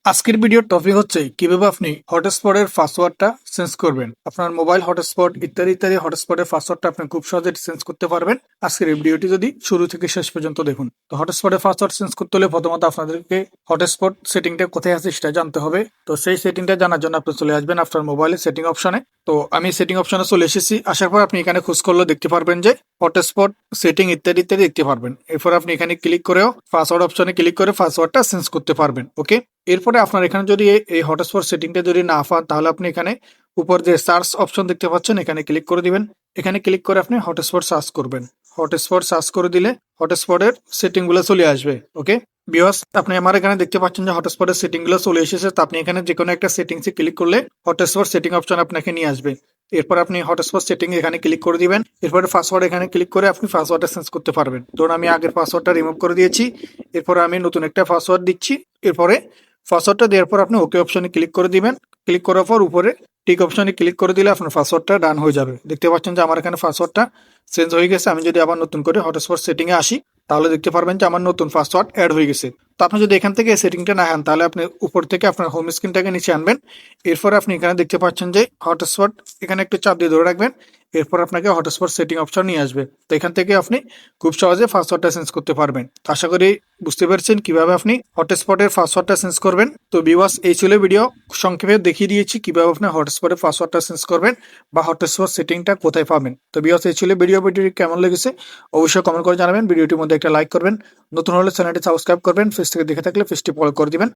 আজকের ভিডিওর টপিক হচ্ছে কিভাবে আপনি হটস্পটের পাসওয়ার্ডটা চেঞ্জ করবেন। আপনার মোবাইল হটস্পট ইত্যাদি হটস্পটের পাসওয়ার্ডটা আপনি খুব সহজে চেঞ্জ করতে পারবেন। আজকের এই ভিডিওটি যদি শুরু থেকে শেষ পর্যন্ত দেখুন। তো হটস্পটের পাসওয়ার্ড চেঞ্জ করতে হলে প্রথমত আপনাদেরকে হটস্পট সেটিংটা কোথায় আছে সেটা জানতে হবে। তো সেই সেটিংটা জানার জন্য আপনি চলে আসবেন আপনার মোবাইলের সেটিং অপশনে। তো আমি সেটিং অপশনে চলে এসেছি। আসার পর আপনি এখানে খোঁজ করলে দেখতে পারবেন যে হটস্পট সেটিং ইত্যাদি দেখতে পারবেন। এরপর আপনি এখানে ক্লিক করেও পাসওয়ার্ড অপশনে ক্লিক করে পাসওয়ার্ডটা চেঞ্জ করতে পারবেন। ওকে, এরপরে আপনার এখানে যদি এই হটস্পট সেটিংটা যদি না পান তাহলে আপনি এখানে উপর যে সার্চ অপশন দেখতে পাচ্ছেন এখানে ক্লিক করে দিবেন। এখানে ক্লিক করে আপনি হটস্পট সার্চ করবেন। হটস্পট সার্চ করে দিলে হটস্পটের সেটিং গুলো চলে আসবে। ওকে ভিউয়ার্স, আপনি আমার এখানে দেখতে পাচ্ছেন যে হটস্পটের সেটিং গুলো চলে এসেছে। তো আপনি এখানে যে কোনো একটা সেটিংসে ক্লিক করলে হটস্পট সেটিং অপশন আপনাকে নিয়ে আসবে। এরপর আপনি হটস্পট সেটিং এখানে ক্লিক করে দিবেন। এরপরে পাসওয়ার্ড এখানে ক্লিক করে আপনি পাসওয়ার্ডটা চেঞ্জ করতে পারবেন। ধরুন আমি আগের পাসওয়ার্ডটা রিমুভ করে দিয়েছি। এরপরে আমি নতুন একটা পাসওয়ার্ড দিচ্ছি। এরপরে পাসওয়ার্ডটা দেওয়ার পর আপনি ওকে অপশনে ক্লিক করে দিবেন। ক্লিক করার পর উপরে টিক অপশনে ক্লিক করে দিলে আপনার পাসওয়ার্ডটা ডান হয়ে যাবে। দেখতে পাচ্ছেন যে আমার এখানে পাসওয়ার্ডটা চেঞ্জ হয়ে গেছে। আমি যদি আবার নতুন করে হটস্পট সেটিং এ আসি তাহলে দেখতে পারবেন যে আমার নতুন পাসওয়ার্ড অ্যাড হয়ে গেছে। তো আপনি যদি এখান থেকে সেটিংটা না আন তাহলে আপনি উপর থেকে আপনার হোম স্ক্রিনটাকে নিচে আনবেন। এরপর আপনি এখানে দেখতে পাচ্ছেন যে হটস্পট, এখানে একটু চাপ দিয়ে ধরে রাখবেন। এরপর আপনাকে হটস্পট সেটিং অপশন নিয়ে আসবে। তো এখান থেকে আপনি খুব সহজে পাসওয়ার্ডটা চেঞ্জ করতে পারবেন। তো আশা করি বুঝতে পেরেছেন কিভাবে আপনি হটস্পটের পাসওয়ার্ডটা চেঞ্জ করবেন। তো ভিউয়ার্স, এই ছিল ভিডিও, সংক্ষেপে দেখিয়ে দিয়েছি কিভাবে আপনি হটস্পটের পাসওয়ার্ডটা চেঞ্জ করবেন বা হটস্পট সেটিংটা কোথায় পাবেন। তো ভিউয়ার্স, এই ছিল ভিডিওটি কেমন লেগেছে অবশ্যই কমেন্ট করে জানাবেন। ভিডিওটির মধ্যে একটা লাইক করবেন। নতুন হলে চ্যানেলটি সাবস্ক্রাইব করবেন। ফেস থেকে দেখে থাকলে পেজটি ফলো করে দিবেন।